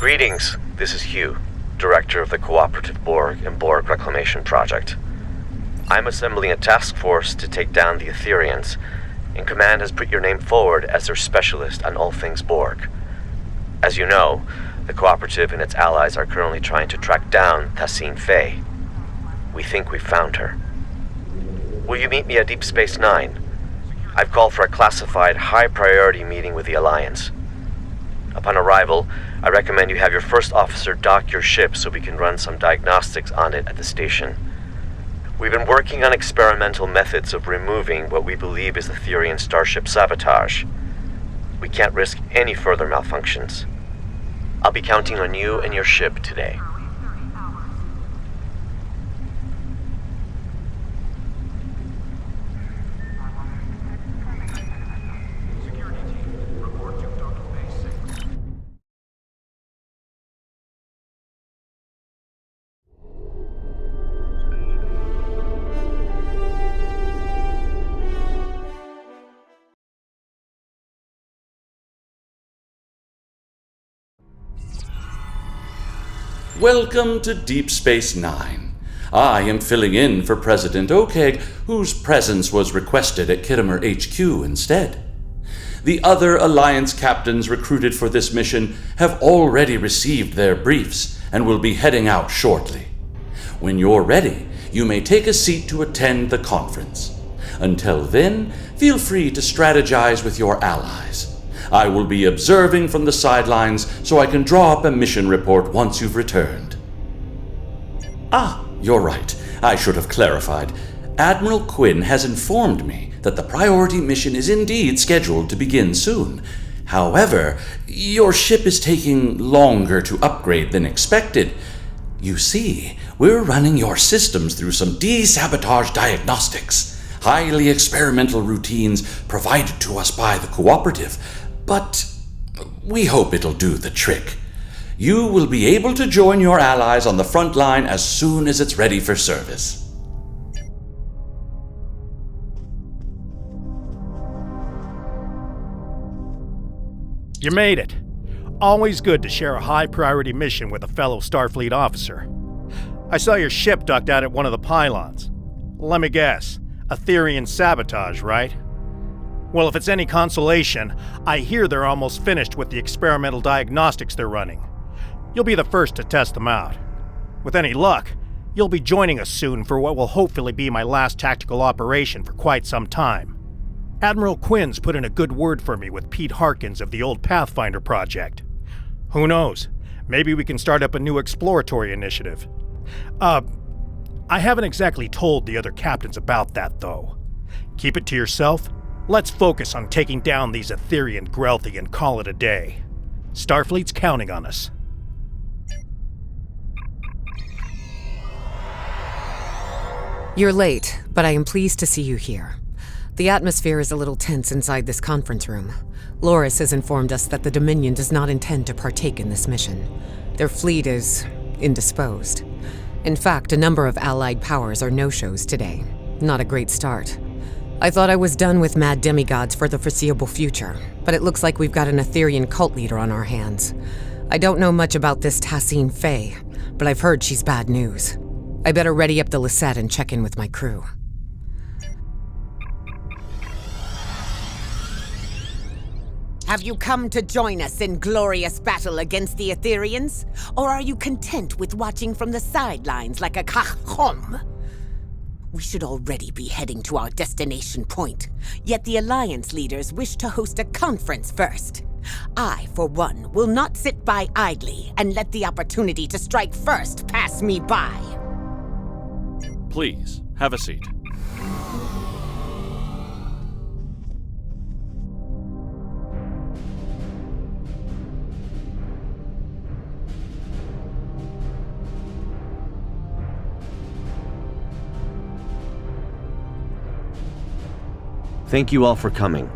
Greetings, this is Hugh, Director of the Cooperative Borg and Borg Reclamation Project. I'm assembling a task force to take down the Etherians, and Command has put your name forward as their specialist on all things Borg. As you know, the Cooperative and its allies are currently trying to track down Thaseen-Fei. We think we've found her. Will you meet me at Deep Space Nine? I've called for a classified, high-priority meeting with the Alliance. Upon arrival, I recommend you have your first officer dock your ship so we can run some diagnostics on it at the station. We've been working on experimental methods of removing what we believe is Etherian starship sabotage. We can't risk any further malfunctions. I'll be counting on you and your ship today. Welcome to Deep Space Nine. I am filling in for President I.K.S, whose presence was requested at Kittimer HQ instead. The other Alliance captains recruited for this mission have already received their briefs and will be heading out shortly. When you're ready, you may take a seat to attend the conference. Until then, feel free to strategize with your allies. I will be observing from the sidelines so I can draw up a mission report once you've returned. You're right. I should have clarified. Admiral Quinn has informed me that the priority mission is indeed scheduled to begin soon. However, your ship is taking longer to upgrade than expected. You see, we're running your systems through some de-sabotage diagnostics, highly experimental routines provided to us by the Cooperative. But we hope it'll do the trick. You will be able to join your allies on the front line as soon as it's ready for service. You made it. Always good to share a high-priority mission with a fellow Starfleet officer. I saw your ship docked out at one of the pylons. Let me guess, Etherian sabotage, right? Well, if it's any consolation, I hear they're almost finished with the experimental diagnostics they're running. You'll be the first to test them out. With any luck, you'll be joining us soon for what will hopefully be my last tactical operation for quite some time. Admiral Quinn's put in a good word for me with Pete Harkins of the old Pathfinder project. Who knows? Maybe we can start up a new exploratory initiative. I haven't exactly told the other captains about that, though. Keep it to yourself. Let's focus on taking down these Etherian Grelthi and call it a day. Starfleet's counting on us. You're late, but I am pleased to see you here. The atmosphere is a little tense inside this conference room. Loris has informed us that the Dominion does not intend to partake in this mission. Their fleet is indisposed. In fact, a number of allied powers are no-shows today. Not a great start. I thought I was done with mad demigods for the foreseeable future, but it looks like we've got an Etherian cult leader on our hands. I don't know much about this Thaseen-Fei, but I've heard she's bad news. I better ready up the Lisette and check in with my crew. Have you come to join us in glorious battle against the Etherians? Or are you content with watching from the sidelines like a cachom? We should already be heading to our destination point, yet the Alliance leaders wish to host a conference first. I, for one, will not sit by idly and let the opportunity to strike first pass me by. Please, have a seat. Thank you all for coming.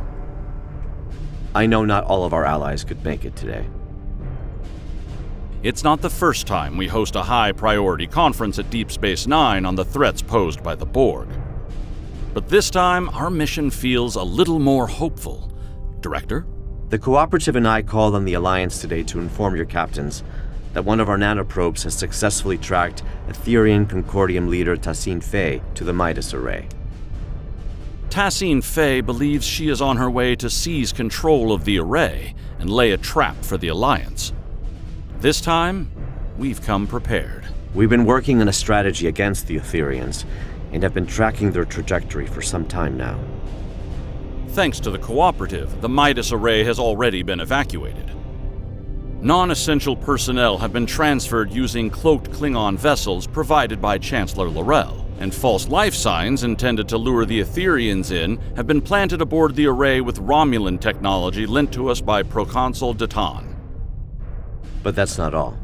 I know not all of our allies could make it today. It's not the first time we host a high-priority conference at Deep Space Nine on the threats posed by the Borg. But this time, our mission feels a little more hopeful. Director, The Cooperative and I called on the Alliance today to inform your captains that one of our nanoprobes has successfully tracked Etherian Concordium leader Thaseen-Fei to the MIDAS Array. Thaseen-Fei believes she is on her way to seize control of the array and lay a trap for the Alliance. This time, we've come prepared. We've been working on a strategy against the Etherians and have been tracking their trajectory for some time now. Thanks to the Cooperative, the MIDAS Array has already been evacuated. Non-essential personnel have been transferred using cloaked Klingon vessels provided by Chancellor L'Rell, and false life signs intended to lure the Etherians in have been planted aboard the array with Romulan technology lent to us by Proconsul Datan. But that's not all.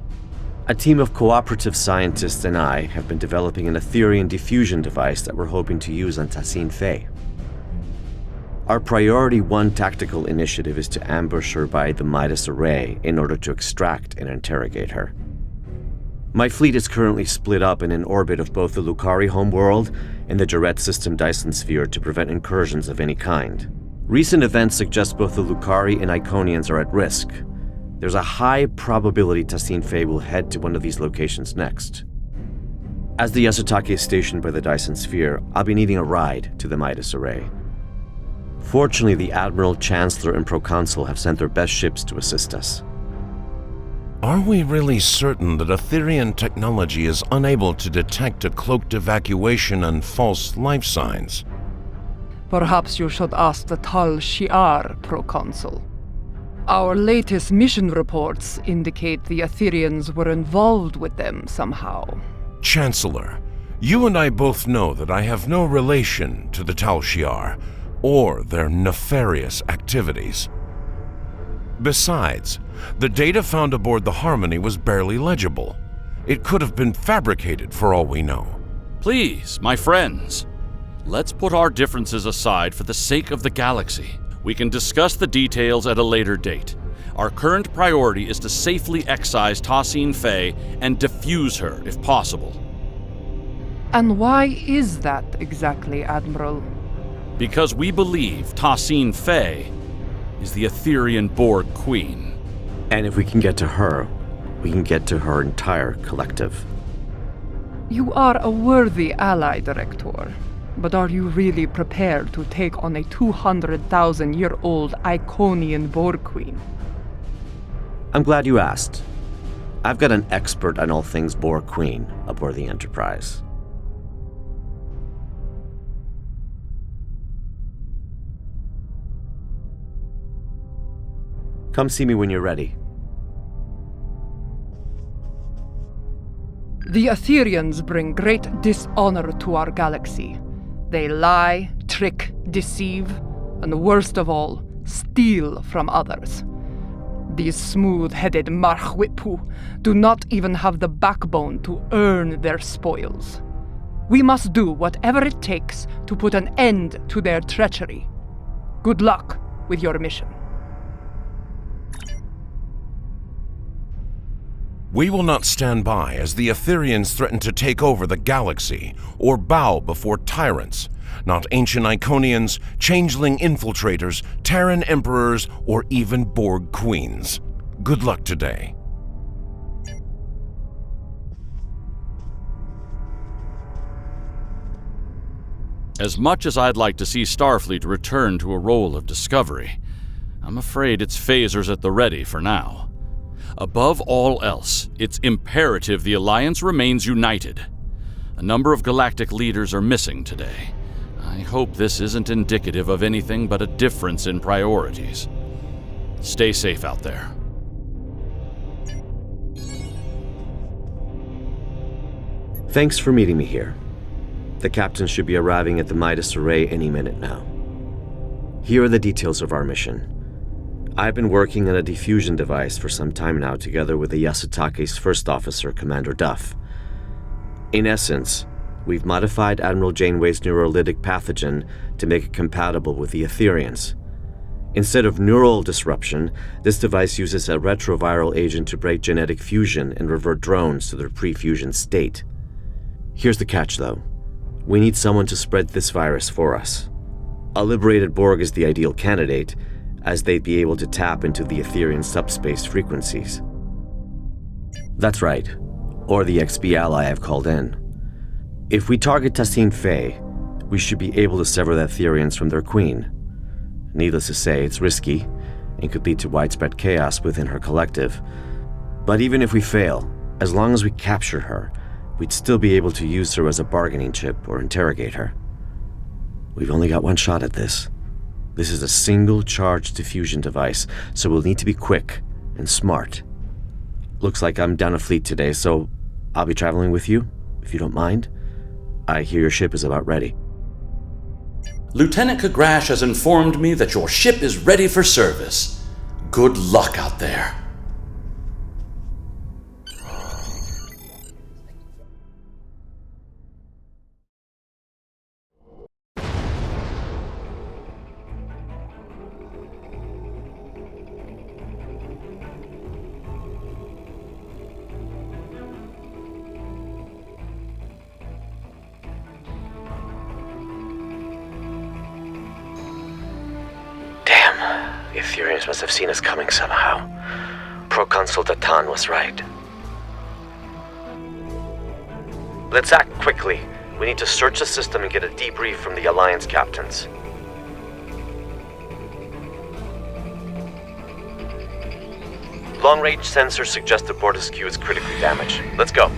A team of cooperative scientists and I have been developing an Etherian diffusion device that we're hoping to use on Thaseen-Fei. Our Priority 1 tactical initiative is to ambush her by the MIDAS Array in order to extract and interrogate her. My fleet is currently split up in an orbit of both the Lukari homeworld and the Jarrett system Dyson sphere to prevent incursions of any kind. Recent events suggest both the Lukari and Iconians are at risk. There's a high probability Thaseen-Fei will head to one of these locations next. As the Yasutake is stationed by the Dyson sphere, I'll be needing a ride to the MIDAS Array. Fortunately, the Admiral, Chancellor, and Proconsul have sent their best ships to assist us. Are we really certain that Etherian technology is unable to detect a cloaked evacuation and false life signs? Perhaps you should ask the Tal Shi'ar, Proconsul. Our latest mission reports indicate the Etherians were involved with them somehow. Chancellor, you and I both know that I have no relation to the Tal Shi'ar or their nefarious activities. Besides, the data found aboard the Harmony was barely legible. It could have been fabricated for all we know. Please, my friends, let's put our differences aside for the sake of the galaxy. We can discuss the details at a later date. Our current priority is to safely excise Thaseen-Fei and defuse her if possible. And why is that exactly, Admiral? Because we believe Thaseen-Fei is the Etherian Borg Queen. And if we can get to her, we can get to her entire collective. You are a worthy ally, Director. But are you really prepared to take on a 200,000-year-old Iconian Borg Queen? I'm glad you asked. I've got an expert on all things Borg Queen aboard the Enterprise. Come see me when you're ready. The Etherians bring great dishonor to our galaxy. They lie, trick, deceive, and worst of all, steal from others. These smooth-headed Marchwipu do not even have the backbone to earn their spoils. We must do whatever it takes to put an end to their treachery. Good luck with your mission. We will not stand by as the Etherians threaten to take over the galaxy or bow before tyrants, not ancient Iconians, changeling infiltrators, Terran emperors, or even Borg queens. Good luck today. As much as I'd like to see Starfleet return to a role of discovery, I'm afraid its phasers at the ready for now. Above all else, it's imperative the Alliance remains united. A number of galactic leaders are missing today. I hope this isn't indicative of anything but a difference in priorities. Stay safe out there. Thanks for meeting me here. The captain should be arriving at the MIDAS Array any minute now. Here are the details of our mission. I've been working on a diffusion device for some time now together with the Yasutake's first officer, Commander Duff. In essence, we've modified Admiral Janeway's neurolytic pathogen to make it compatible with the Etherians. Instead of neural disruption, this device uses a retroviral agent to break genetic fusion and revert drones to their pre-fusion state. Here's the catch, though. We need someone to spread this virus for us. A liberated Borg is the ideal candidate. as they'd be able to tap into the Etherian subspace frequencies. That's right, or the XB ally I've called in. If we target Thaseen-Fei, we should be able to sever the Etherians from their queen. Needless to say, it's risky, and could lead to widespread chaos within her collective. But even if we fail, as long as we capture her, we'd still be able to use her as a bargaining chip or interrogate her. We've only got one shot at this. This is a single charge diffusion device, so we'll need to be quick and smart. Looks like I'm down a fleet today, so I'll be traveling with you, if you don't mind. I hear your ship is about ready. Lieutenant Kagrash has informed me that your ship is ready for service. Good luck out there. The Etherians must have seen us coming somehow. Proconsul Datan was right. Let's act quickly. We need to search the system and get a debrief from the Alliance captains. Long-range sensors suggest the Bortasqu is critically damaged. Let's go.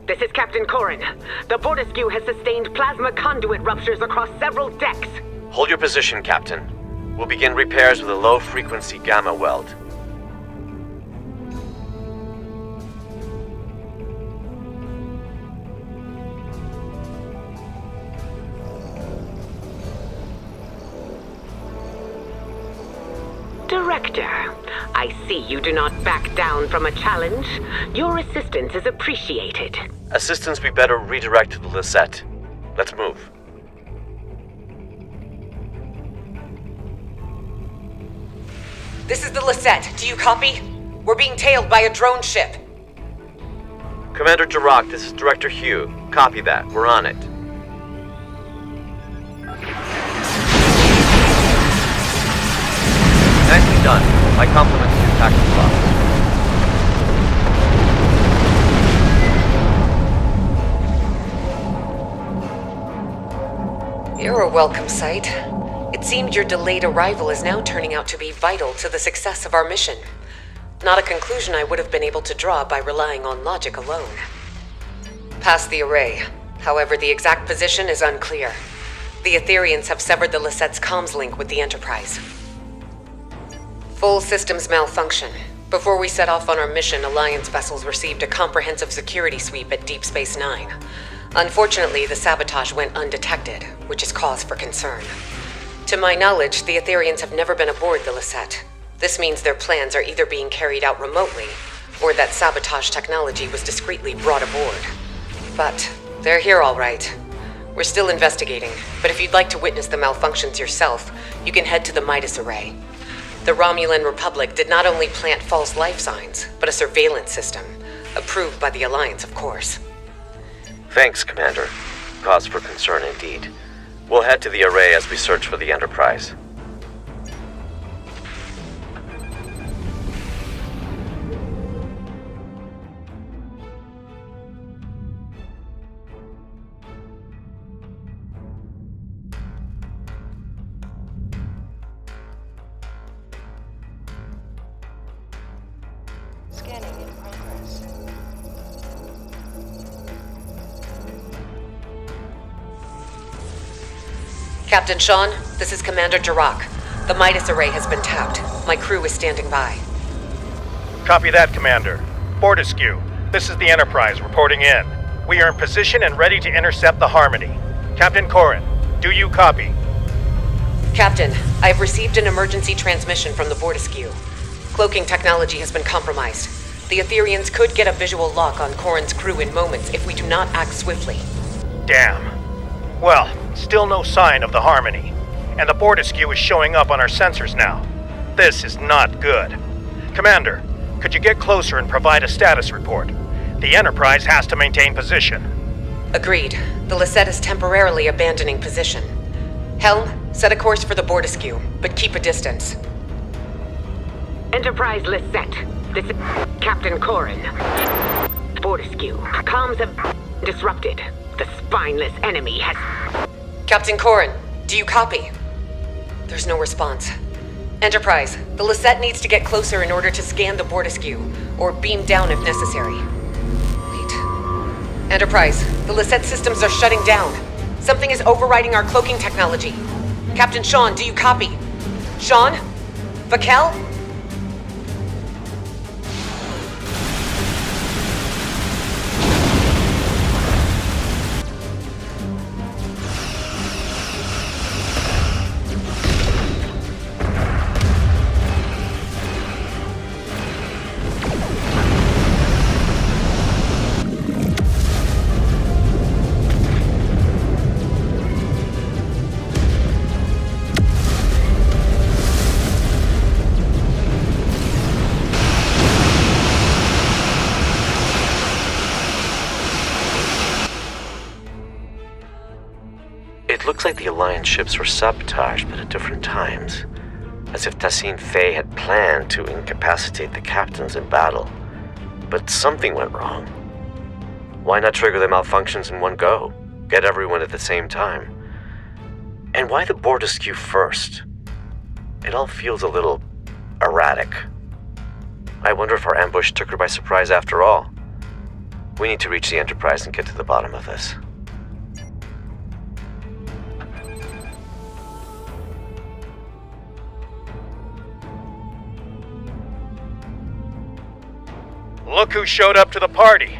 This is Captain Corrin. The Bortasqu has sustained plasma conduit ruptures across several decks. Hold your position, Captain. We'll begin repairs with a low-frequency gamma weld. Director, I see you do not back down from a challenge. Your assistance is appreciated. Assistance we better redirect to the Lisette. Let's move. This is the Lisette. Do you copy? We're being tailed by a drone ship. Commander Dirac, this is Director Hugh. Copy that. We're on it. Nicely done. My compliments to your tactical officer. You're a welcome sight. It seemed your delayed arrival is now turning out to be vital to the success of our mission. Not a conclusion I would have been able to draw by relying on logic alone. Past the array. However, the exact position is unclear. The Etherians have severed the Lisette's comms link with the Enterprise. Full systems malfunction. Before we set off on our mission, Alliance vessels received a comprehensive security sweep at Deep Space Nine. Unfortunately, the sabotage went undetected, which is cause for concern. To my knowledge, the Etherians have never been aboard the Lisette. This means their plans are either being carried out remotely, or that sabotage technology was discreetly brought aboard. But they're here all right. We're still investigating, but if you'd like to witness the malfunctions yourself, you can head to the MIDAS Array. The Romulan Republic did not only plant false life signs, but a surveillance system, approved by the Alliance, of course. Thanks, Commander. Cause for concern indeed. We'll head to the array as we search for the Enterprise. Scanning in progress. Captain Sean, this is Commander Dirac. The MIDAS Array has been tapped. My crew is standing by. Copy that, Commander. Bortasqu, this is the Enterprise reporting in. We are in position and ready to intercept the Harmony. Captain Corrin, do you copy? Captain, I have received an emergency transmission from the Bortasqu. Cloaking technology has been compromised. The Etherians could get a visual lock on Corrin's crew in moments if we do not act swiftly. Damn. Well, still no sign of the Harmony. And the Bortasqu is showing up on our sensors now. This is not good. Commander, could you get closer and provide a status report? The Enterprise has to maintain position. Agreed. The Lisette is temporarily abandoning position. Helm, set a course for the Bortasqu, but keep a distance. Enterprise Lisette. This is Captain Corin. Bortasqu. Comms have disrupted. The spineless enemy has... Captain Corin, do you copy? There's no response. Enterprise, the Lisette needs to get closer in order to scan the Bortasqu, or beam down if necessary. Wait. Enterprise, the Lisette systems are shutting down. Something is overriding our cloaking technology. Captain Sean, do you copy? Sean? Vakel? It looks like the Alliance ships were sabotaged, but at different times. As if Thaseen-Fei had planned to incapacitate the captains in battle. But something went wrong. Why not trigger the malfunctions in one go? Get everyone at the same time? And why the Bortasqu first? It all feels a little erratic. I wonder if our ambush took her by surprise after all. We need to reach the Enterprise and get to the bottom of this. Look who showed up to the party.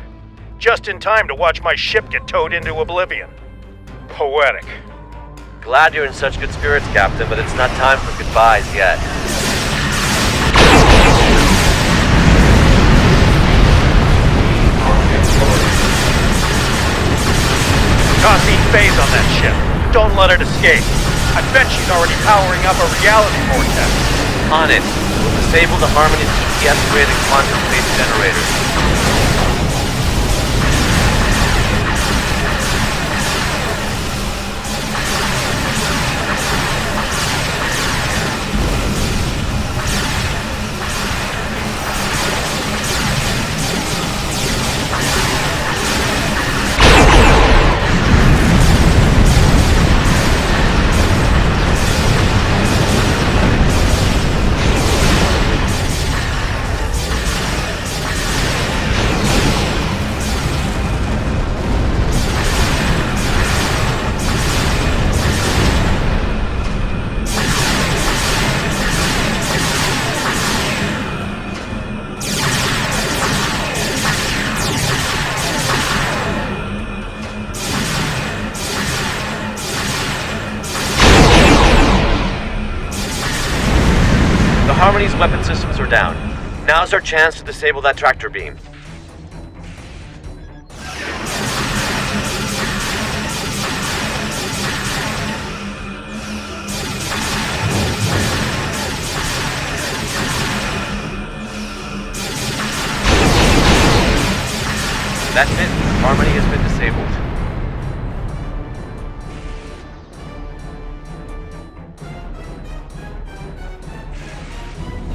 Just in time to watch my ship get towed into oblivion. Poetic. Glad you're in such good spirits, Captain, but it's not time for goodbyes yet. Thaseen-Fei's on that ship. Don't let it escape. I bet she's already powering up a reality vortex. On it. We'll disable the Harmony's ETS-rated quantum phase generators. Harmony's weapon systems are down. Now's our chance to disable that tractor beam. That's it. Harmony has been disabled.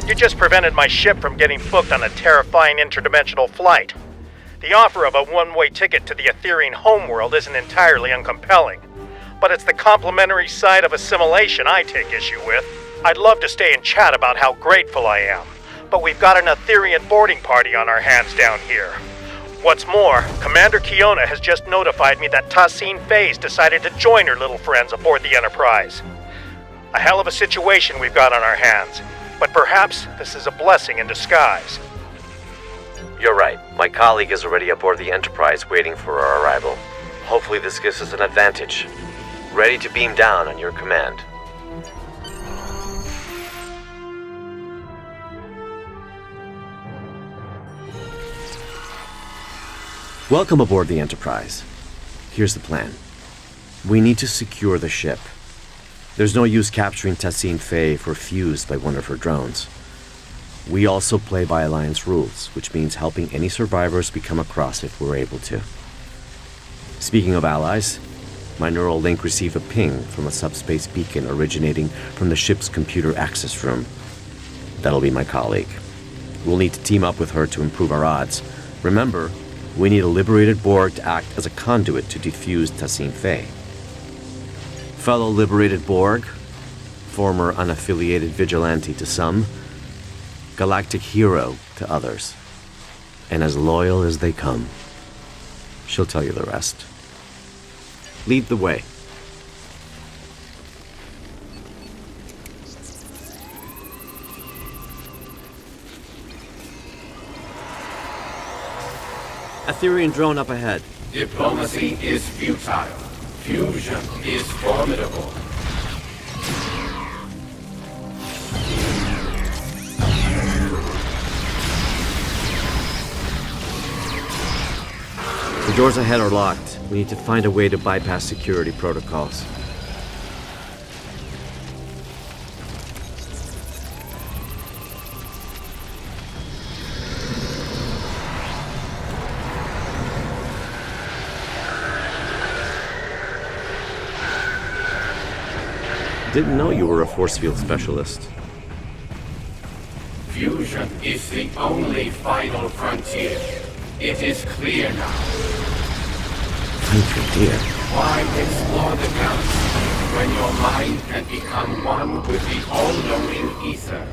You just prevented my ship from getting booked on a terrifying interdimensional flight. The offer of a one-way ticket to the Ethereal homeworld isn't entirely uncompelling, but it's the complementary side of assimilation I take issue with. I'd love to stay and chat about how grateful I am, but we've got an Ethereal boarding party on our hands down here. What's more, Commander Kiona has just notified me that Thaseen-Fei's decided to join her little friends aboard the Enterprise. A hell of a situation we've got on our hands. But perhaps this is a blessing in disguise. You're right. My colleague is already aboard the Enterprise waiting for our arrival. Hopefully this gives us an advantage. Ready to beam down on your command. Welcome aboard the Enterprise. Here's the plan. We need to secure the ship. There's no use capturing Thaseen-Fei if we're fused by one of her drones. We also play by Alliance rules, which means helping any survivors we come across if we're able to. Speaking of allies, my neural link received a ping from a subspace beacon originating from the ship's computer access room. That'll be my colleague. We'll need to team up with her to improve our odds. Remember, we need a liberated Borg to act as a conduit to defuse Thaseen-Fei. Fellow liberated Borg, former unaffiliated vigilante to some, galactic hero to others, and as loyal as they come. She'll tell you the rest. Lead the way. Etherean drone up ahead. Diplomacy is futile. Fusion is formidable. The doors ahead are locked. We need to find a way to bypass security protocols. Didn't know you were a force field specialist. Fusion is the only final frontier. It is clear now. Thank you, dear. Why explore the galaxy when your mind can become one with the all-knowing ether?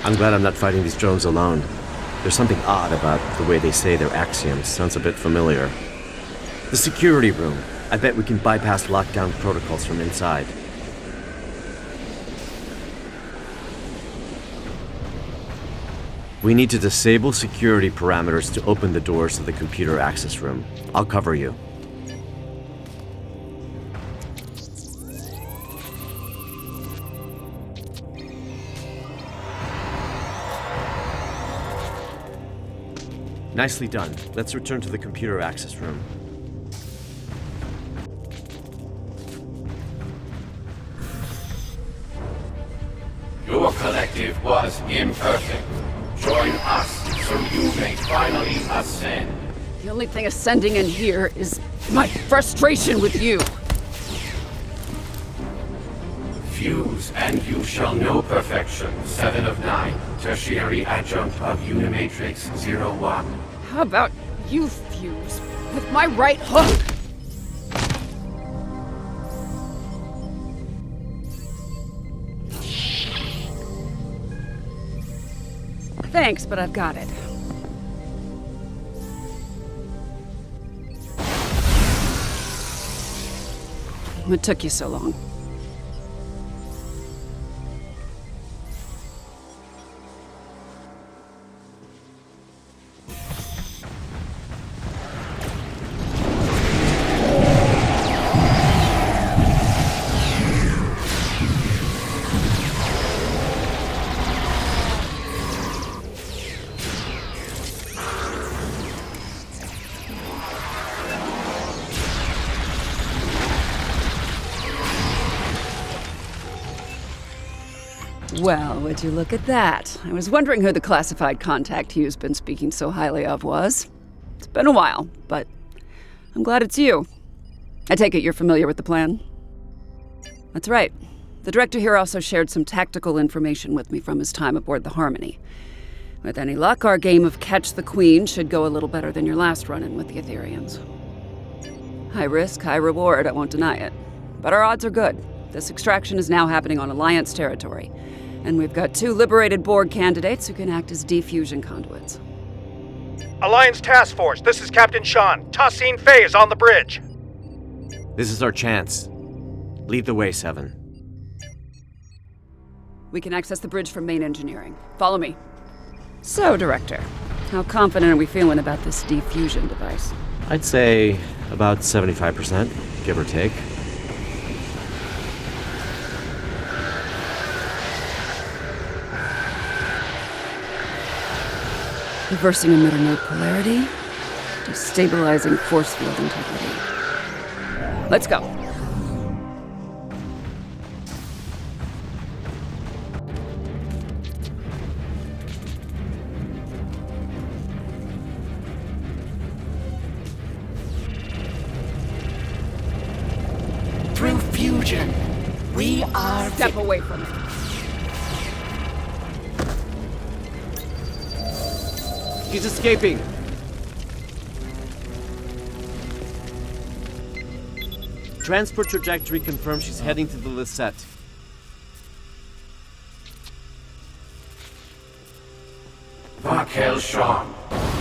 I'm glad I'm not fighting these drones alone. There's something odd about the way they say their axioms. Sounds a bit familiar. The security room. I bet we can bypass lockdown protocols from inside. We need to disable security parameters to open the doors to the computer access room. I'll cover you. Nicely done. Let's return to the computer access room. Your collective was imperfect. Join us so you may finally ascend. The only thing ascending in here is my frustration with you. Fuse and you shall know perfection. 7 of 9. Tertiary adjunct of Unimatrix 01. How about you fuse with my right hook? Thanks, but I've got it. What took you so long? Well, would you look at that? I was wondering who the classified contact Hugh's been speaking so highly of was. It's been a while, but I'm glad it's you. I take it you're familiar with the plan? That's right. The director here also shared some tactical information with me from his time aboard the Harmony. With any luck, our game of Catch the Queen should go a little better than your last run-in with the Etherians. High risk, high reward, I won't deny it. But our odds are good. This extraction is now happening on Alliance territory. And we've got 2 liberated Borg candidates who can act as defusion conduits. Alliance Task Force, this is Captain Sean. Thaseen-Fei is on the bridge. This is our chance. Lead the way, 7. We can access the bridge from main engineering. Follow me. So, Director, how confident are we feeling about this defusion device? I'd say about 75%, give or take. Reversing emitter node polarity, destabilizing force field integrity. Let's go. Through fusion, we are... Step away from it. She's escaping! Transport trajectory confirms she's heading to the Lisette. Vakel Sean,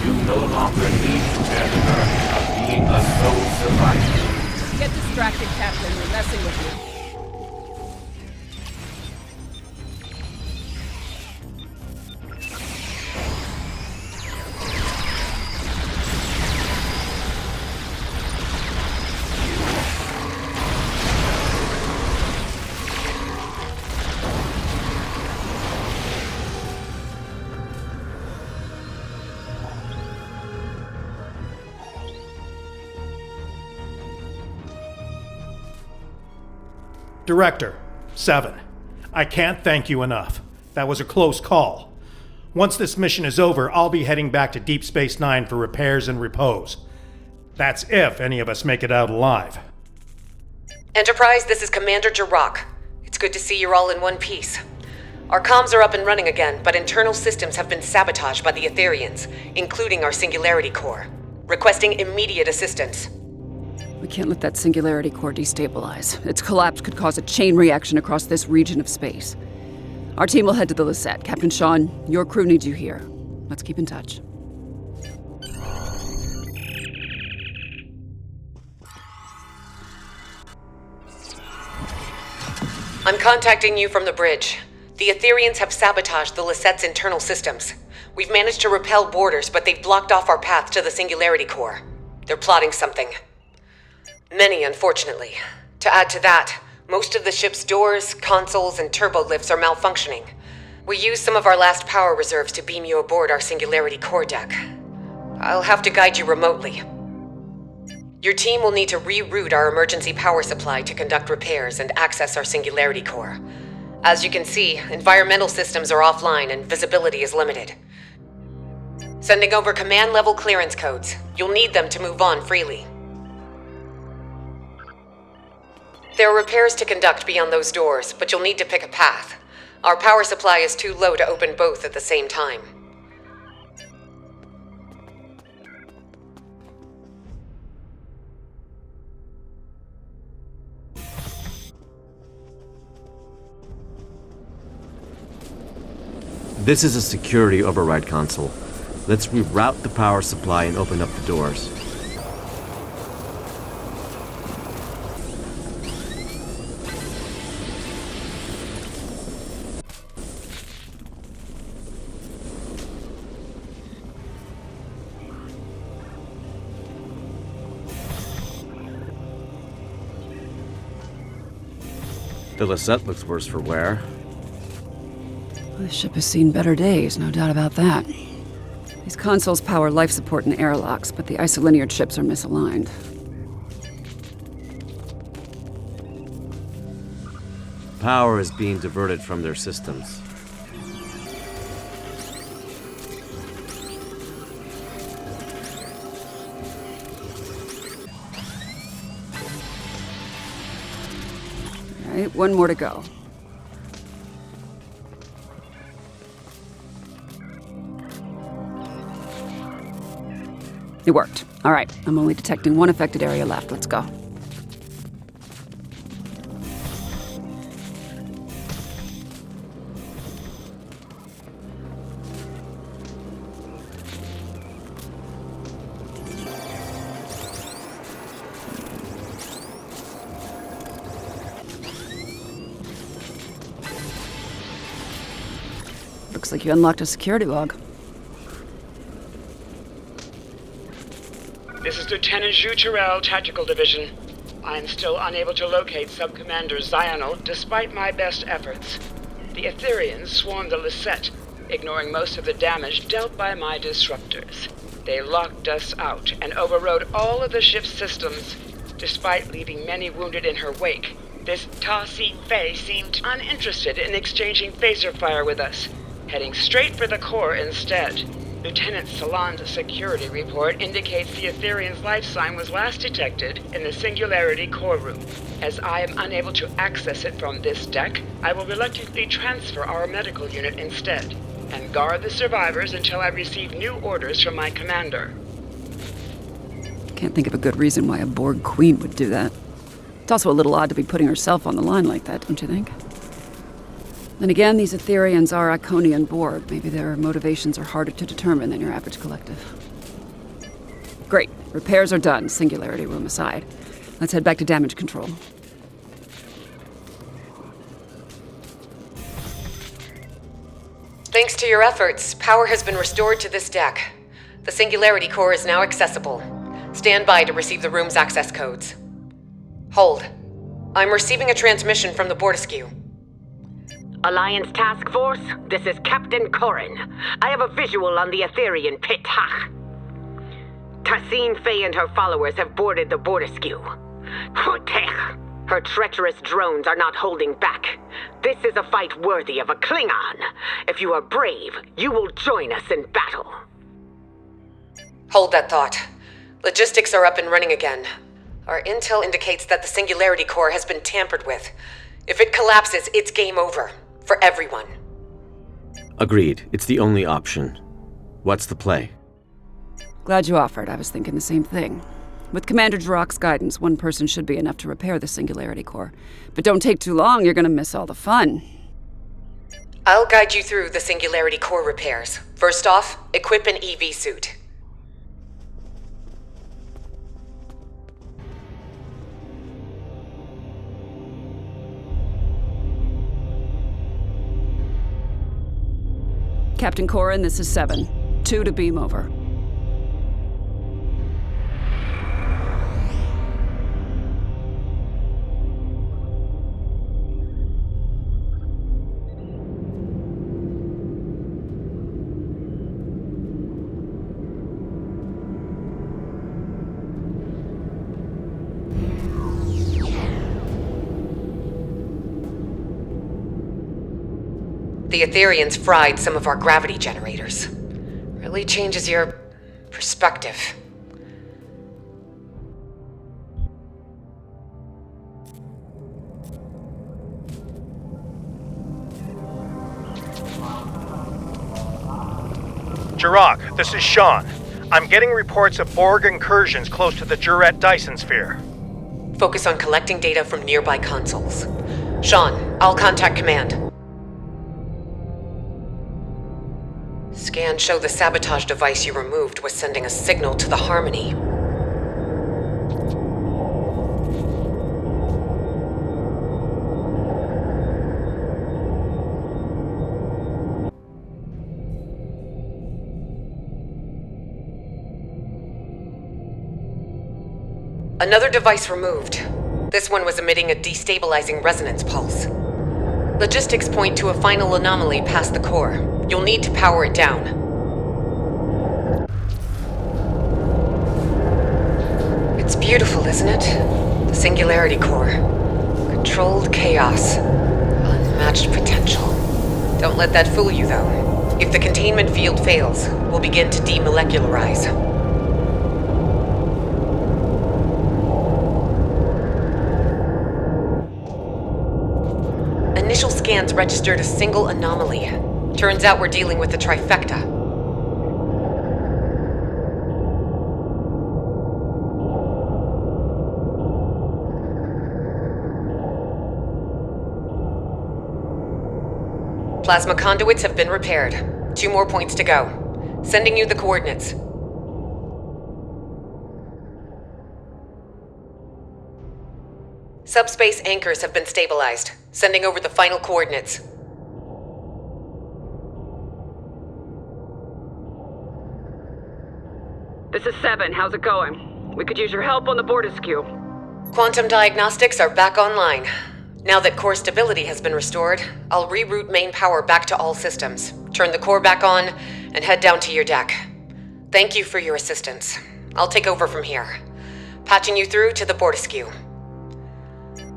you no longer need to bear the burden of being a sole survivor. Get distracted, Captain. We're messing with you. Director, 7. I can't thank you enough. That was a close call. Once this mission is over, I'll be heading back to Deep Space Nine for repairs and repose. That's if any of us make it out alive. Enterprise, this is Commander Jirok. It's good to see you're all in one piece. Our comms are up and running again, but internal systems have been sabotaged by the Etherians, including our Singularity Core. Requesting immediate assistance. We can't let that Singularity Core destabilize. Its collapse could cause a chain reaction across this region of space. Our team will head to the Lisette. Captain Sean, your crew needs you here. Let's keep in touch. I'm contacting you from the bridge. The Etherians have sabotaged the Lisette's internal systems. We've managed to repel boarders, but they've blocked off our path to the Singularity Core. They're plotting something. Many, unfortunately. To add to that, most of the ship's doors, consoles, and turbo lifts are malfunctioning. We used some of our last power reserves to beam you aboard our Singularity Core deck. I'll have to guide you remotely. Your team will need to reroute our emergency power supply to conduct repairs and access our Singularity Core. As you can see, environmental systems are offline and visibility is limited. Sending over command-level clearance codes. You'll need them to move on freely. There are repairs to conduct beyond those doors, but you'll need to pick a path. Our power supply is too low to open both at the same time. This is a security override console. Let's reroute the power supply and open up the doors. The Lisette looks worse for wear. This ship has seen better days, no doubt about that. These consoles power life support and airlocks, but the isolinear chips are misaligned. Power is being diverted from their systems. All right, one more to go. It worked. All right, I'm only detecting one affected area left. Let's go. Looks like you unlocked a security log. This is Lieutenant Zhu Terrell, Tactical Division. I am still unable to locate Sub-Commander Zional despite my best efforts. The Etherians swarmed the Lisette, ignoring most of the damage dealt by my disruptors. They locked us out and overrode all of the ship's systems. despite leaving many wounded in her wake. This Thaseen-Fei seemed uninterested in exchanging phaser fire with us, heading straight for the core instead. Lieutenant Salon's security report indicates the Etherean's life sign was last detected in the Singularity Core room. As I am unable to access it from this deck, I will reluctantly transfer our medical unit instead, and guard the survivors until I receive new orders from my commander. Can't think of a good reason why a Borg queen would do that. It's also a little odd to be putting herself on the line like that, don't you think? Then again, these Etherians are Iconian Borg. Maybe their motivations are harder to determine than your average collective. Great. Repairs are done, Singularity room aside. Let's head back to damage control. Thanks to your efforts, power has been restored to this deck. The Singularity Core is now accessible. Stand by to receive the room's access codes. Hold. I'm receiving a transmission from the Bortasqu. Alliance Task Force, this is Captain Corrin. I have a visual on the Etherian pit. Thaseen-Fei and her followers have boarded the Bortasqu. Her treacherous drones are not holding back. This is a fight worthy of a Klingon. If you are brave, you will join us in battle. Hold that thought. Logistics are up and running again. Our intel indicates that the Singularity Core has been tampered with. If it collapses, it's game over. For everyone. Agreed. It's the only option. What's the play? Glad you offered. I was thinking the same thing. With Commander Jirok's guidance, one person should be enough to repair the Singularity Core. But don't take too long, you're gonna miss all the fun. I'll guide you through the Singularity Core repairs. First off, equip an EV suit. Captain Corrin, this is 7. 2 to beam over. The Etherians fried some of our gravity generators. Really changes your perspective. Jirok, this is Sean. I'm getting reports of Borg incursions close to the Juret-Dyson sphere. Focus on collecting data from nearby consoles. Sean, I'll contact command. Scans show the sabotage device you removed was sending a signal to the Harmony. Another device removed. This one was emitting a destabilizing resonance pulse. Logistics point to a final anomaly past the core. You'll need to power it down. It's beautiful, isn't it? The Singularity Core. Controlled chaos. Unmatched potential. Don't let that fool you, though. If the containment field fails, we'll begin to demolecularize. Initial scans registered a single anomaly. Turns out we're dealing with a trifecta. Plasma conduits have been repaired. 2 more points to go. Sending you the coordinates. Subspace anchors have been stabilized. Sending over the final coordinates. This is 7. How's it going? We could use your help on the Bortasqu. Quantum diagnostics are back online. Now that core stability has been restored, I'll reroute main power back to all systems, turn the core back on, and head down to your deck. Thank you for your assistance. I'll take over from here. Patching you through to the Bortasqu.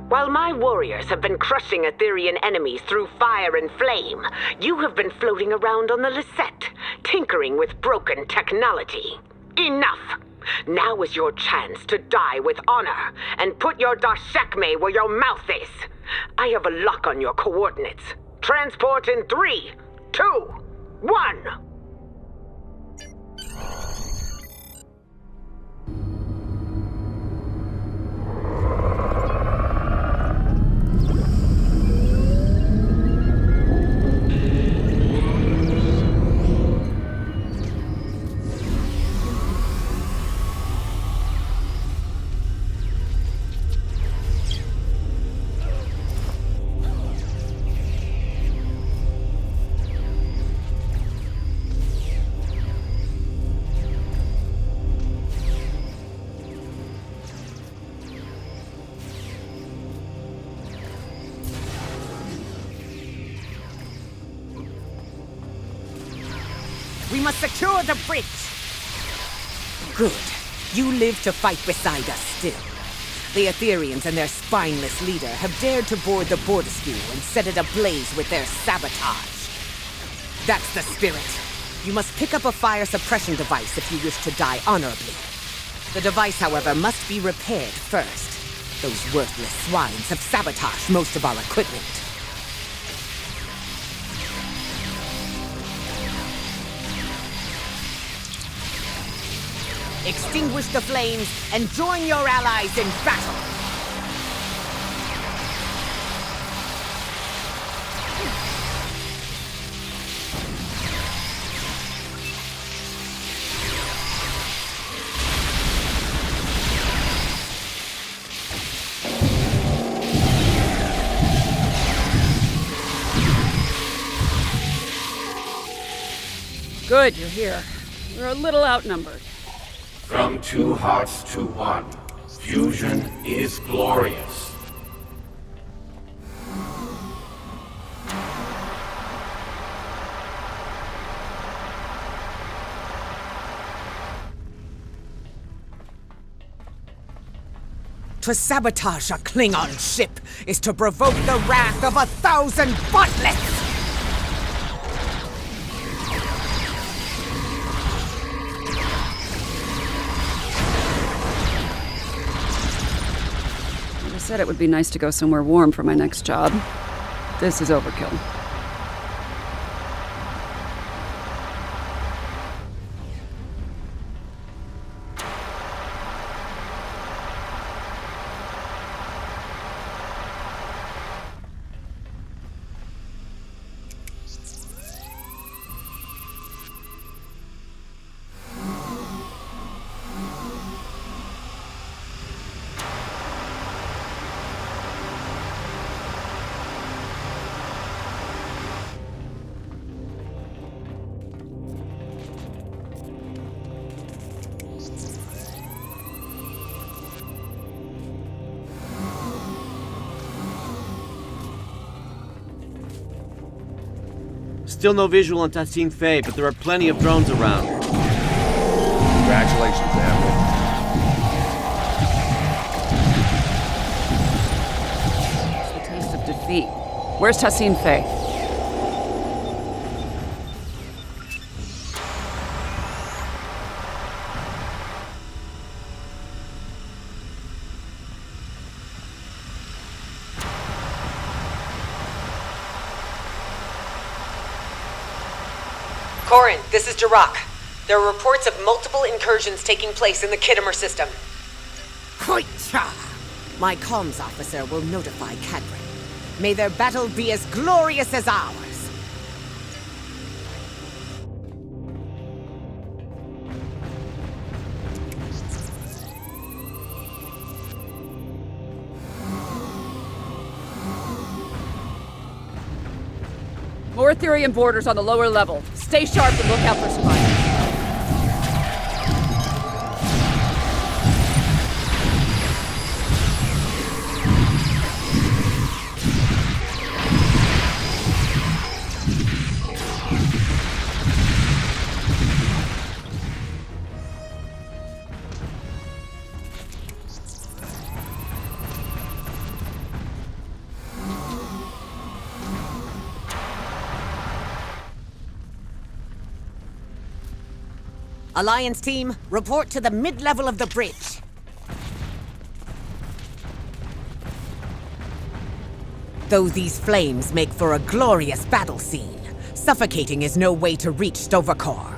While my warriors have been crushing Etherian enemies through fire and flame, you have been floating around on the Lisette, tinkering with broken technology. Enough! Now is your chance to die with honor, and put your Dashekme where your mouth is. I have a lock on your coordinates. Transport in 3, 2, 1! We must secure the bridge! Good. You live to fight beside us still. The Etherians and their spineless leader have dared to board the Bortasqu and set it ablaze with their sabotage. That's the spirit. You must pick up a fire suppression device if you wish to die honorably. The device, however, must be repaired first. Those worthless swines have sabotaged most of our equipment. Extinguish the flames and join your allies in battle! Good, you're here. We're a little outnumbered. From 2 hearts to 1, fusion is glorious. To sabotage a Klingon ship is to provoke the wrath of 1,000 buttlets! I said it would be nice to go somewhere warm for my next job. This is overkill. Still no visual on Thaseen-Fei, but there are plenty of drones around. Congratulations, Admiral. It's the taste of defeat. Where's Thaseen-Fei? Corin, this is Jirok. There are reports of multiple incursions taking place in the Kittimer system. Hoitcha! My comms officer will notify Cadbrin. May their battle be as glorious as ours. More Etherian borders on the lower level. Stay sharp and look out for survivors. Alliance team, report to the mid-level of the bridge. Though these flames make for a glorious battle scene, suffocating is no way to reach Core.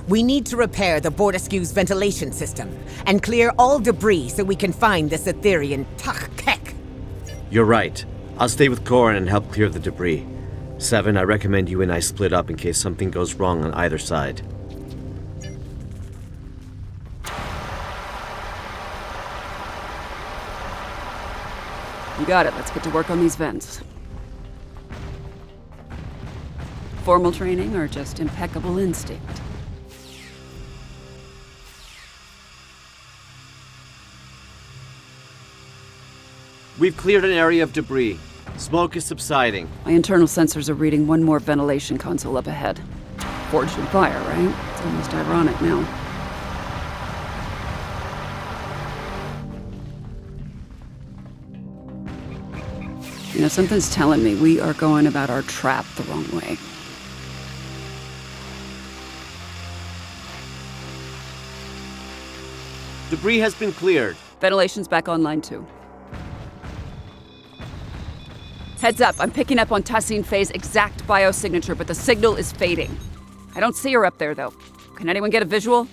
We need to repair the Bortasqu's ventilation system and clear all debris so we can find this Etherean Kek. You're right. I'll stay with Corin and help clear the debris. 7, I recommend you and I split up in case something goes wrong on either side. You got it. Let's get to work on these vents. Formal training or just impeccable instinct? We've cleared an area of debris. Smoke is subsiding. My internal sensors are reading one more ventilation console up ahead. Forged in fire, right? It's almost ironic now. You know, something's telling me we are going about our trap the wrong way. Debris has been cleared. Ventilation's back online too. Heads up, I'm picking up on Thaseen-Fei's exact biosignature, but the signal is fading. I don't see her up there, though. Can anyone get a visual?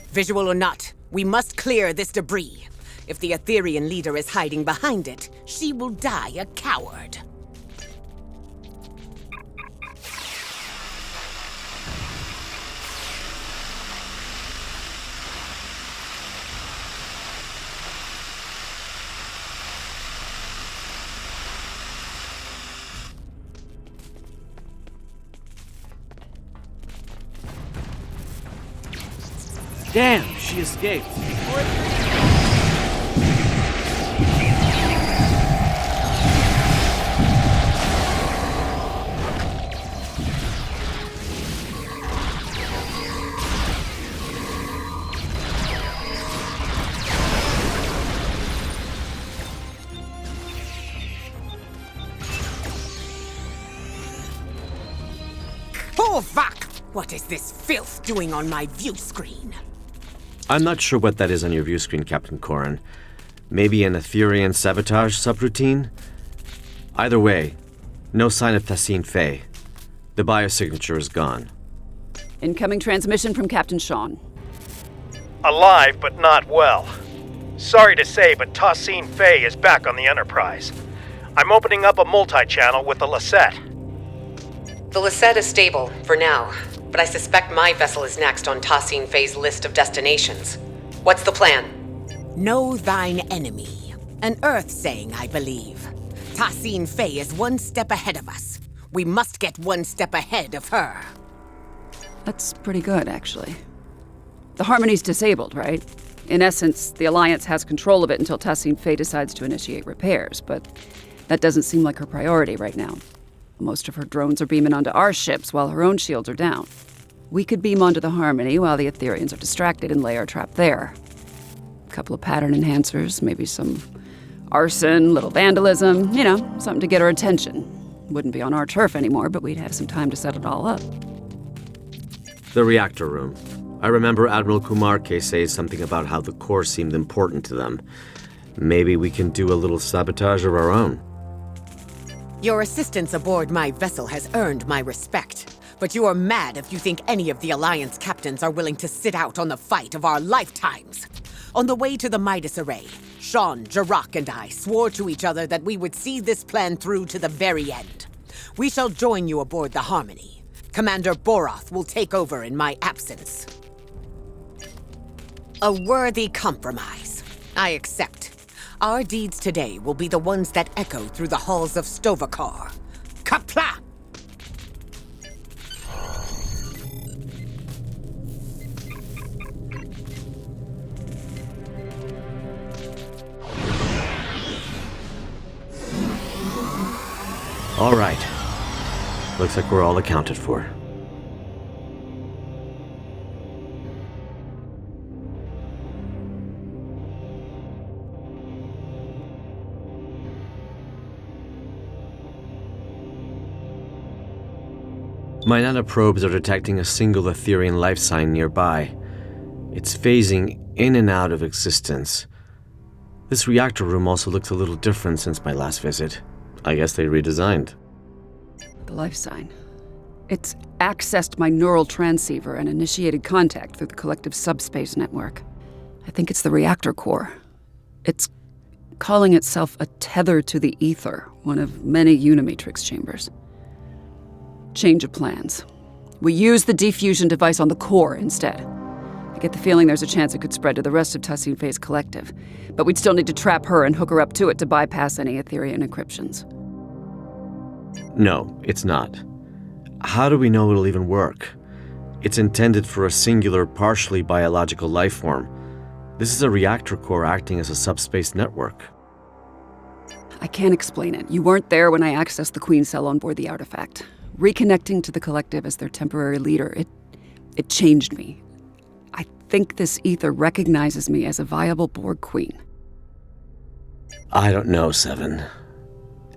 Visual or not, we must clear this debris. If the Etherean leader is hiding behind it, she will die a coward. Damn, she escaped. Oh, fuck! What is this filth doing on my view screen? I'm not sure what that is on your view screen, Captain Corin. Maybe an Etherean sabotage subroutine? Either way, no sign of Thaseen-Fei. The biosignature is gone. Incoming transmission from Captain Sean. Alive, but not well. Sorry to say, but Thaseen-Fei is back on the Enterprise. I'm opening up a multi-channel with the Lisette. The Lisette is stable, for now, but I suspect my vessel is next on Thaseen-Fei's list of destinations. What's the plan? Know thine enemy. An Earth saying, I believe. Thaseen-Fei is one step ahead of us. We must get one step ahead of her. That's pretty good, actually. The Harmony's disabled, right? In essence, the Alliance has control of it until Thaseen-Fei decides to initiate repairs, but that doesn't seem like her priority right now. Most of her drones are beaming onto our ships while her own shields are down. We could beam onto the Harmony while the Ethereans are distracted and lay our trap there. A couple of pattern enhancers, maybe some arson, little vandalism, you know, something to get her attention. Wouldn't be on our turf anymore, but we'd have some time to set it all up. The reactor room. I remember Admiral Quinn say something about how the core seemed important to them. Maybe we can do a little sabotage of our own. Your assistance aboard my vessel has earned my respect, but you are mad if you think any of the Alliance captains are willing to sit out on the fight of our lifetimes. On the way to the MIDAS Array, Sean, Jirok, and I swore to each other that we would see this plan through to the very end. We shall join you aboard the Harmony. Commander Boroth will take over in my absence. A worthy compromise. I accept. Our deeds today will be the ones that echo through the halls of Core. Kapla! All right. Looks like we're all accounted for. My nanoprobes are detecting a single Etherean life sign nearby. It's phasing in and out of existence. This reactor room also looks a little different since my last visit. I guess they redesigned. The life sign. It's accessed my neural transceiver and initiated contact through the collective subspace network. I think it's the reactor core. It's calling itself a tether to the ether, one of many Unimatrix chambers. Change of plans. We use the diffusion device on the core instead. I get the feeling there's a chance it could spread to the rest of Thaseen-Fei's collective, but we'd still need to trap her and hook her up to it to bypass any Etherean encryptions. No, it's not. How do we know it'll even work? It's intended for a singular, partially biological life form. This is a reactor core acting as a subspace network. I can't explain it. You weren't there when I accessed the Queen cell on board the artifact. Reconnecting to the collective as their temporary leader, it changed me. I think this ether recognizes me as a viable Borg queen. I don't know, Seven.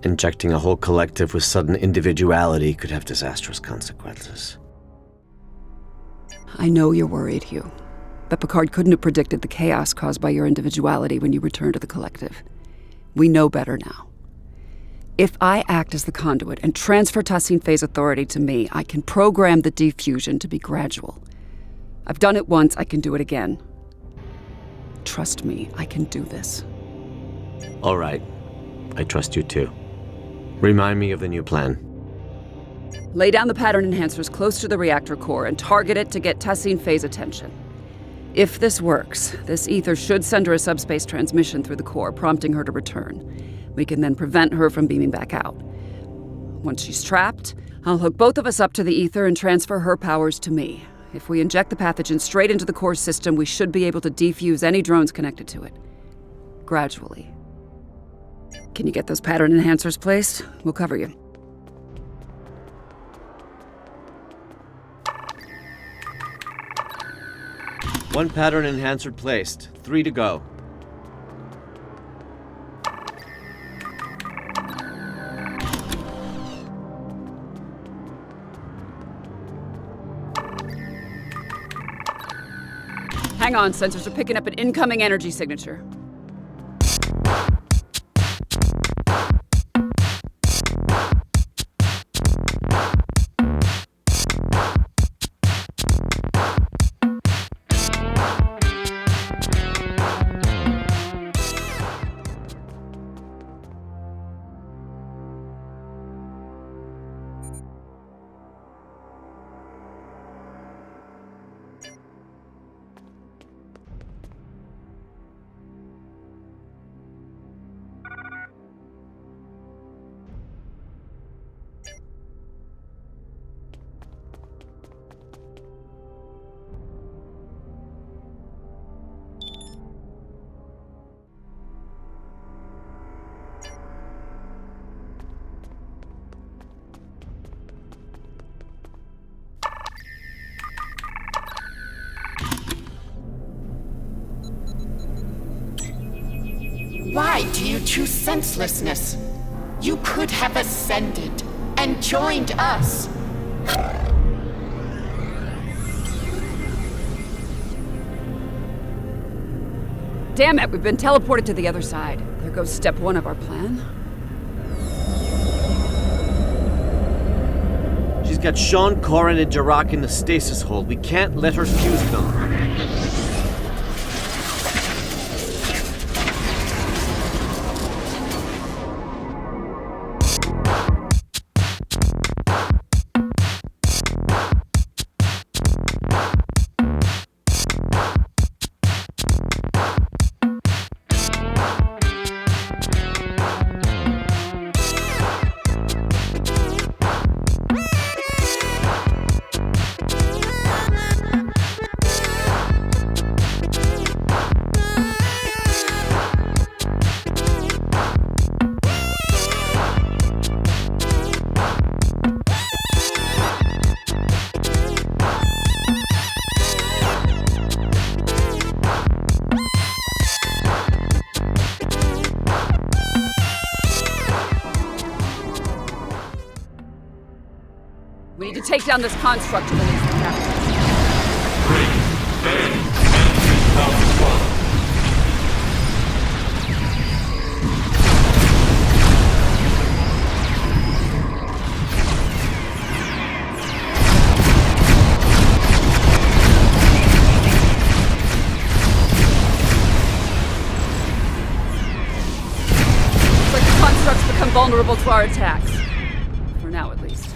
Injecting a whole collective with sudden individuality could have disastrous consequences. I know you're worried, Hugh. But Picard couldn't have predicted the chaos caused by your individuality when you returned to the collective. We know better now. If I act as the conduit and transfer Thaseen-Fei's authority to me, I can program the diffusion to be gradual. I've done it once, I can do it again. Trust me, I can do this. All right. I trust you too. Remind me of the new plan. Lay down the pattern enhancers close to the reactor core and target it to get Thaseen-Fei's attention. If this works, this ether should send her a subspace transmission through the core, prompting her to return. We can then prevent her from beaming back out. Once she's trapped, I'll hook both of us up to the ether and transfer her powers to me. If we inject the pathogen straight into the core system, we should be able to defuse any drones connected to it. Gradually. Can you get those pattern enhancers placed? We'll cover you. One pattern enhancer placed. 3 to go. Hang on, sensors are picking up an incoming energy signature. Why do you choose senselessness? You could have ascended and joined us. Damn it, we've been teleported to the other side. There goes step 1 of our plan. She's got Sean, Corrin, and Jarak in the stasis hold. We can't let her fuse them. We need to take down this construct to release the captain. vulnerable to our attacks. For now, at least.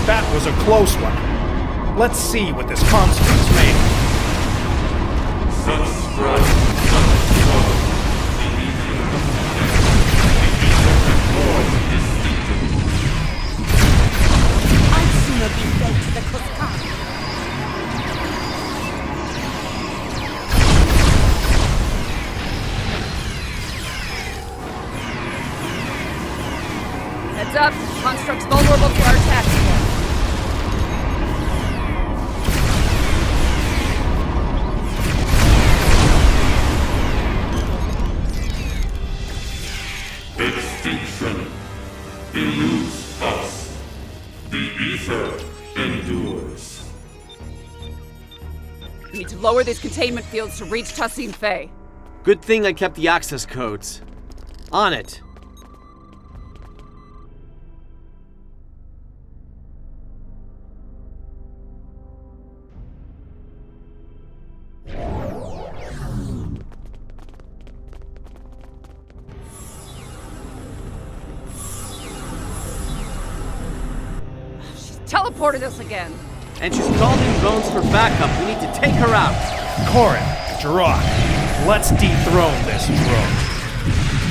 That was a close one. Let's see what this construct's made of. Subscribe. I'd sooner be fed to the Kuskar. Heads up. Construct's vulnerable to our attacks. Extinction eludes us. The ether endures. We need to lower these containment fields to reach Thaseen-Fei. Good thing I kept the access codes. On it. Teleported us again. And she's called in drones for backup. We need to take her out. Corin, Jirok, let's dethrone this drone.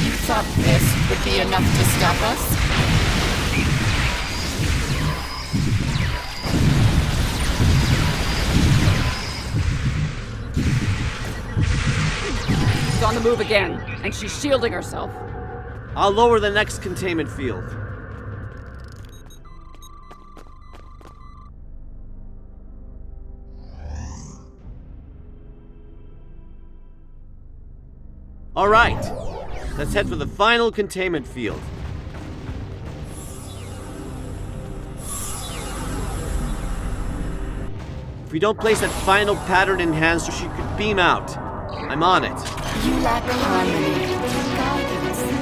You thought this would be enough to stop us? She's on the move again, and she's shielding herself. I'll lower the next containment field. All right, let's head for the final containment field. If we don't place that final pattern enhancer, she could beam out. I'm on it. You lack harmony. Guidance.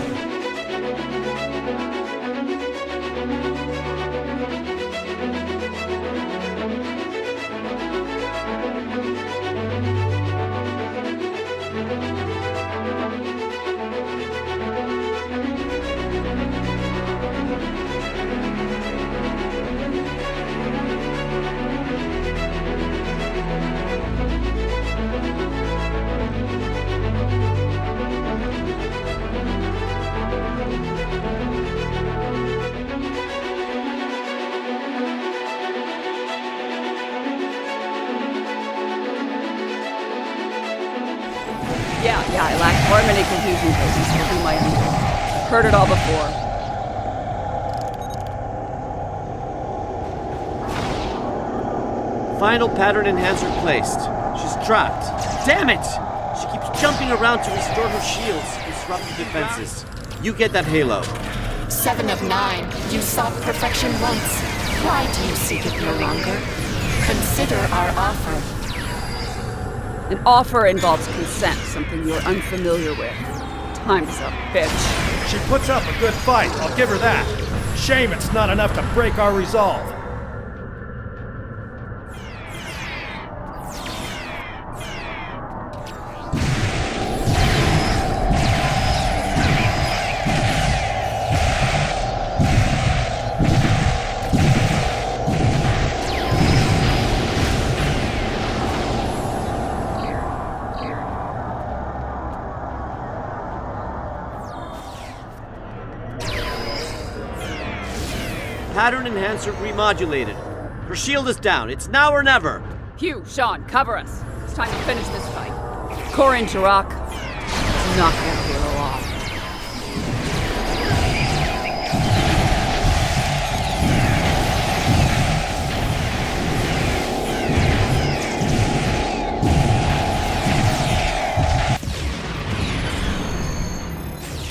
Yeah, I lack harmony, confusion, cohesive. Will be my own. Heard it all before. Final pattern enhancer placed. She's trapped. Damn it! She keeps jumping around to restore her shields, disrupt the defenses. You get that halo. 7 of 9. You sought perfection once. Why do you seek it no longer? Consider our offer. An offer involves consent, something you're unfamiliar with. Time's up, bitch. She puts up a good fight, I'll give her that. Shame it's not enough to break our resolve. Pattern enhancer remodulated. Her shield is down. It's now or never. Hugh, Sean, cover us. It's time to finish this fight. Corin, Jirok, knock that halo off.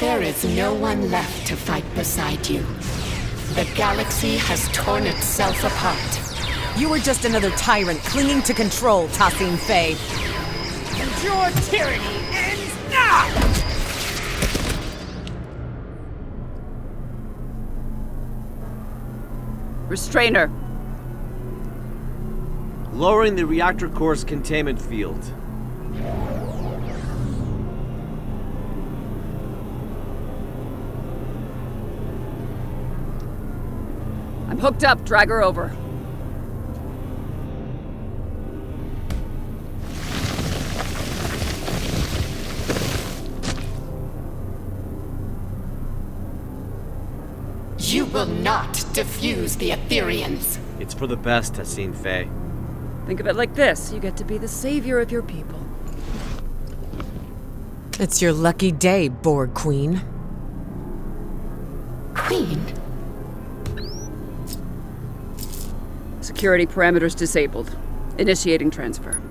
There is no one left to fight beside you. The galaxy has torn itself apart. You were just another tyrant clinging to control, Thaseen-Fei. And your tyranny ends now! Restrainer. Lowering the reactor core's containment field. I'm hooked up. Drag her over. You will not defuse the Aetherians. It's for the best, Thaseen-Fei. Think of it like this. You get to be the savior of your people. It's your lucky day, Borg Queen. Queen? Security parameters disabled. Initiating transfer.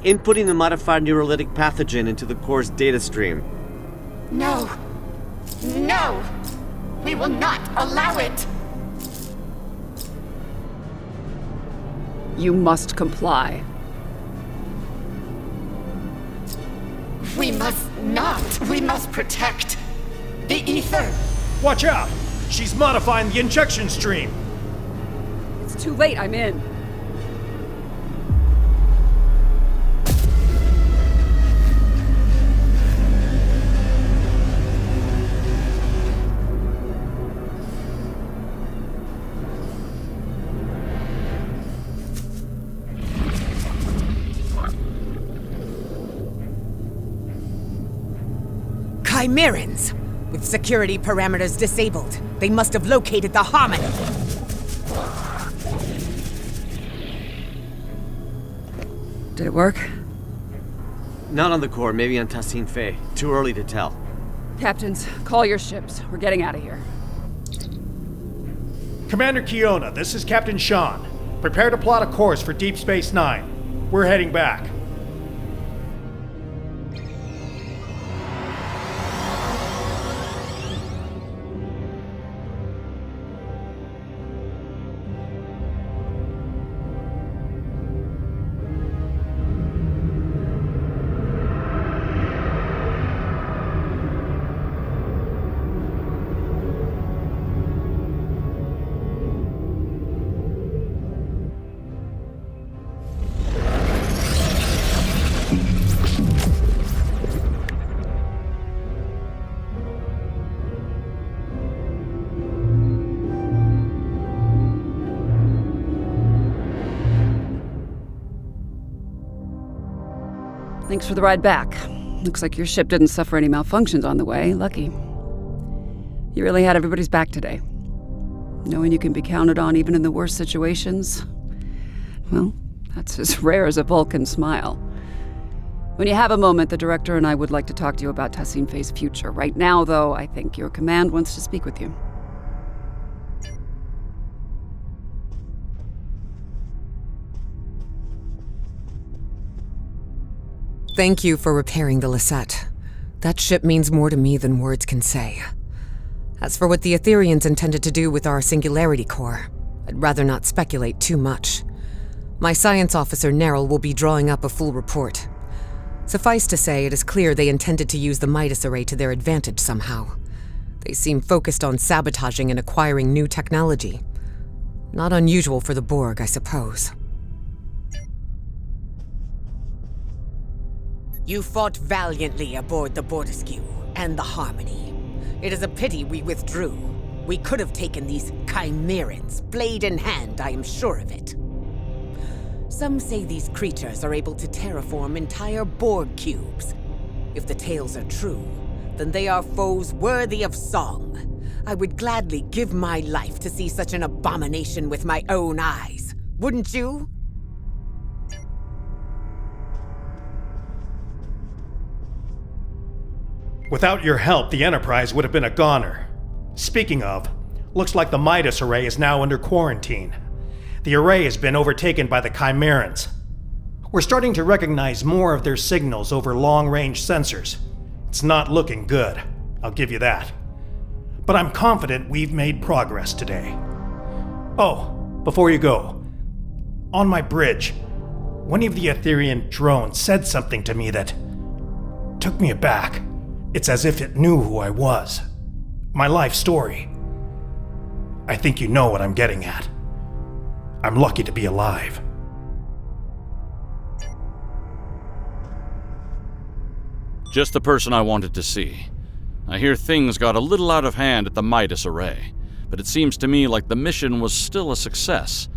Inputting the modified neurolytic pathogen into the core's data stream. No. No! We will not allow it! You must comply. We must not. We must protect the ether. Watch out! She's modifying the injection stream! It's too late. I'm in. Chimerans! With security parameters disabled, they must have located the Harmony. Did it work? Not on the core, maybe on Thaseen-Fei. Too early to tell. Captains, call your ships. We're getting out of here. Commander Kiona, this is Captain Sean. Prepare to plot a course for Deep Space Nine. We're heading back. Thanks for the ride back. Looks like your ship didn't suffer any malfunctions on the way. Lucky. You really had everybody's back today. Knowing you can be counted on even in the worst situations, well, that's as rare as a Vulcan smile. When you have a moment, the director and I would like to talk to you about Thaseen-Fei's future. Right now, though, I think your command wants to speak with you. Thank you for repairing the Lisette. That ship means more to me than words can say. As for what the Aetherians intended to do with our Singularity Core, I'd rather not speculate too much. My science officer, Neril, will be drawing up a full report. Suffice to say, it is clear they intended to use the MIDAS Array to their advantage somehow. They seem focused on sabotaging and acquiring new technology. Not unusual for the Borg, I suppose. You fought valiantly aboard the Bortasqu and the Harmony. It is a pity we withdrew. We could have taken these Chimerans, blade in hand, I am sure of it. Some say these creatures are able to terraform entire Borg cubes. If the tales are true, then they are foes worthy of song. I would gladly give my life to see such an abomination with my own eyes. Wouldn't you? Without your help, the Enterprise would have been a goner. Speaking of, looks like the MIDAS Array is now under quarantine. The array has been overtaken by the Chimerans. We're starting to recognize more of their signals over long-range sensors. It's not looking good, I'll give you that. But I'm confident we've made progress today. Oh, before you go, on my bridge, one of the Aetherian drones said something to me that took me aback. It's as if it knew who I was. My life story. I think you know what I'm getting at. I'm lucky to be alive. Just the person I wanted to see. I hear things got a little out of hand at the MIDAS Array, but it seems to me like the mission was still a success.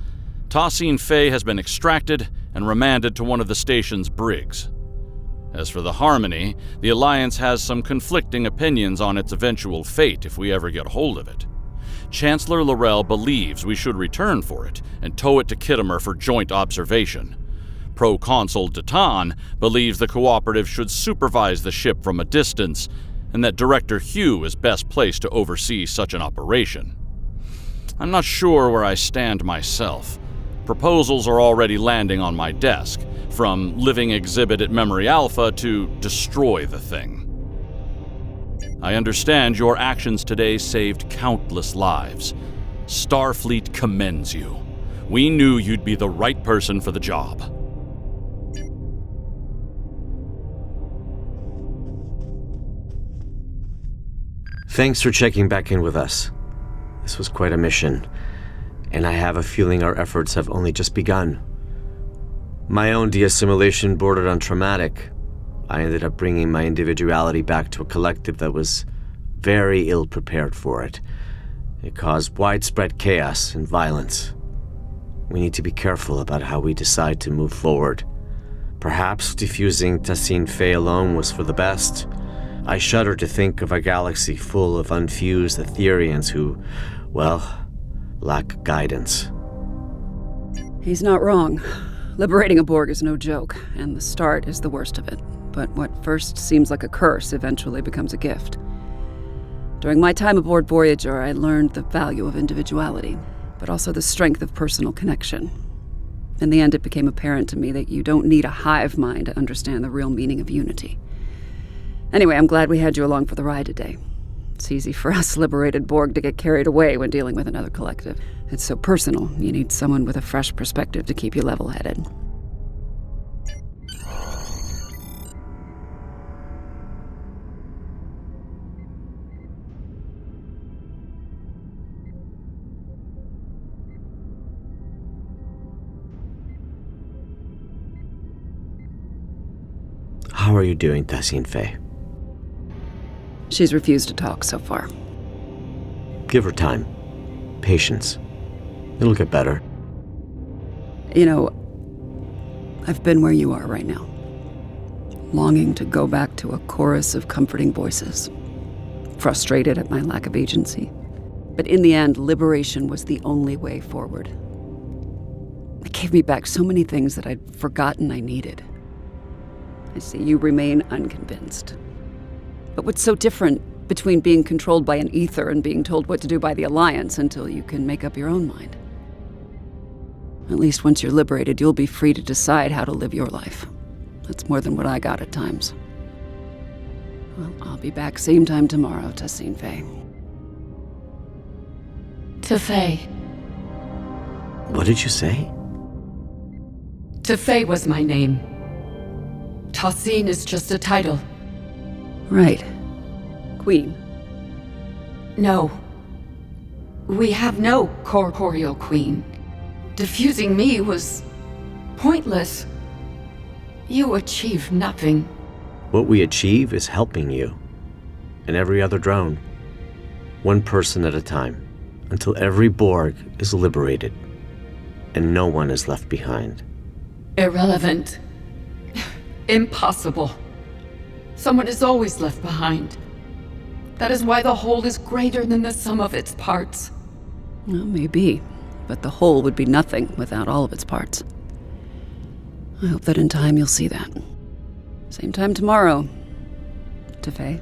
Thaseen-Fei has been extracted and remanded to one of the station's brigs. As for the Harmony, the Alliance has some conflicting opinions on its eventual fate if we ever get hold of it. Chancellor Laurel believes we should return for it and tow it to Kittimer for joint observation. Proconsul Datan believes the Cooperative should supervise the ship from a distance, and that Director Hugh is best placed to oversee such an operation. I'm not sure where I stand myself. Proposals are already landing on my desk, from living exhibit at Memory Alpha to destroy the thing. I understand your actions today saved countless lives. Starfleet commends you. We knew you'd be the right person for the job. Thanks for checking back in with us. This was quite a mission, and I have a feeling our efforts have only just begun. My own de-assimilation bordered on traumatic. I ended up bringing my individuality back to a collective that was very ill-prepared for it. It caused widespread chaos and violence. We need to be careful about how we decide to move forward. Perhaps defusing Thaseen-Fei alone was for the best. I shudder to think of a galaxy full of unfused Etherians who, well, lack guidance. He's not wrong. Liberating a Borg is no joke, and the start is the worst of it. But what first seems like a curse eventually becomes a gift. During my time aboard Voyager, I learned the value of individuality, but also the strength of personal connection. In the end, it became apparent to me that you don't need a hive mind to understand the real meaning of unity. Anyway, I'm glad we had you along for the ride today. It's easy for us liberated Borg to get carried away when dealing with another collective. It's so personal, you need someone with a fresh perspective to keep you level-headed. How are you doing, Thaseen-Fei? She's refused to talk so far. Give her time. Patience. It'll get better. You know, I've been where you are right now. Longing to go back to a chorus of comforting voices. Frustrated at my lack of agency. But in the end, liberation was the only way forward. It gave me back so many things that I'd forgotten I needed. I see you remain unconvinced. But what's so different between being controlled by an ether and being told what to do by the Alliance until you can make up your own mind? At least once you're liberated, you'll be free to decide how to live your life. That's more than what I got at times. Well, I'll be back same time tomorrow, Thaseen-Fei. Thaseen-Fei. What did you say? Thaseen-Fei was my name. Thaseen is just a title. Right. Queen. No. We have no corporeal queen. Defusing me was pointless. You achieved nothing. What we achieve is helping you. And every other drone. One person at a time. Until every Borg is liberated. And no one is left behind. Irrelevant. Impossible. Someone is always left behind. That is why the whole is greater than the sum of its parts. Well, maybe. But the whole would be nothing without all of its parts. I hope that in time you'll see that. Same time tomorrow. Thaseen-Fei.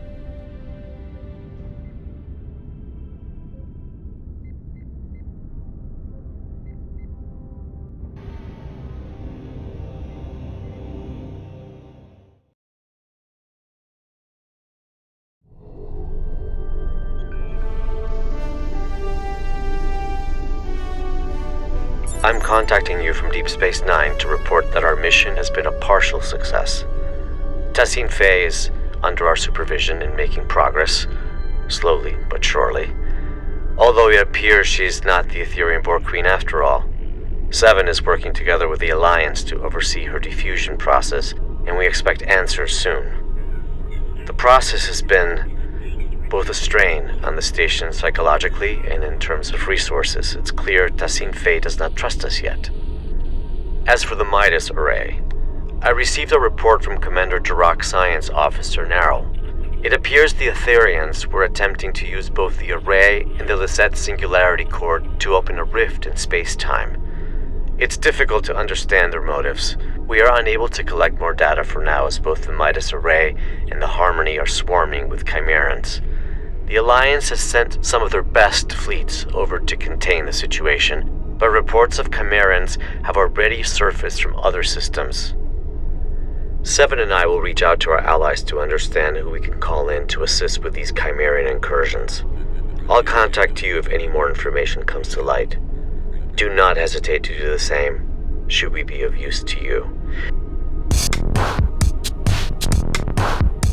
I'm contacting you from Deep Space Nine to report that our mission has been a partial success. Thaseen-Fei is under our supervision and making progress, slowly but surely. Although it appears she's not the Etherian Borg Queen after all. 7 is working together with the Alliance to oversee her diffusion process, and we expect answers soon. The process has been both a strain on the station psychologically and in terms of resources. It's clear Thaseen-Fei does not trust us yet. As for the MIDAS Array, I received a report from Commander Jirok Science Officer Narrow. It appears the Etherians were attempting to use both the Array and the Lisette Singularity Core to open a rift in space-time. It's difficult to understand their motives. We are unable to collect more data for now, as both the MIDAS Array and the Harmony are swarming with Chimerans. The Alliance has sent some of their best fleets over to contain the situation, but reports of Chimerans have already surfaced from other systems. 7 and I will reach out to our allies to understand who we can call in to assist with these Chimeran incursions. I'll contact you if any more information comes to light. Do not hesitate to do the same, should we be of use to you.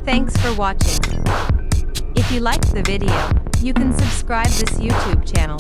Thanks for watching. If you liked the video, you can subscribe this YouTube channel.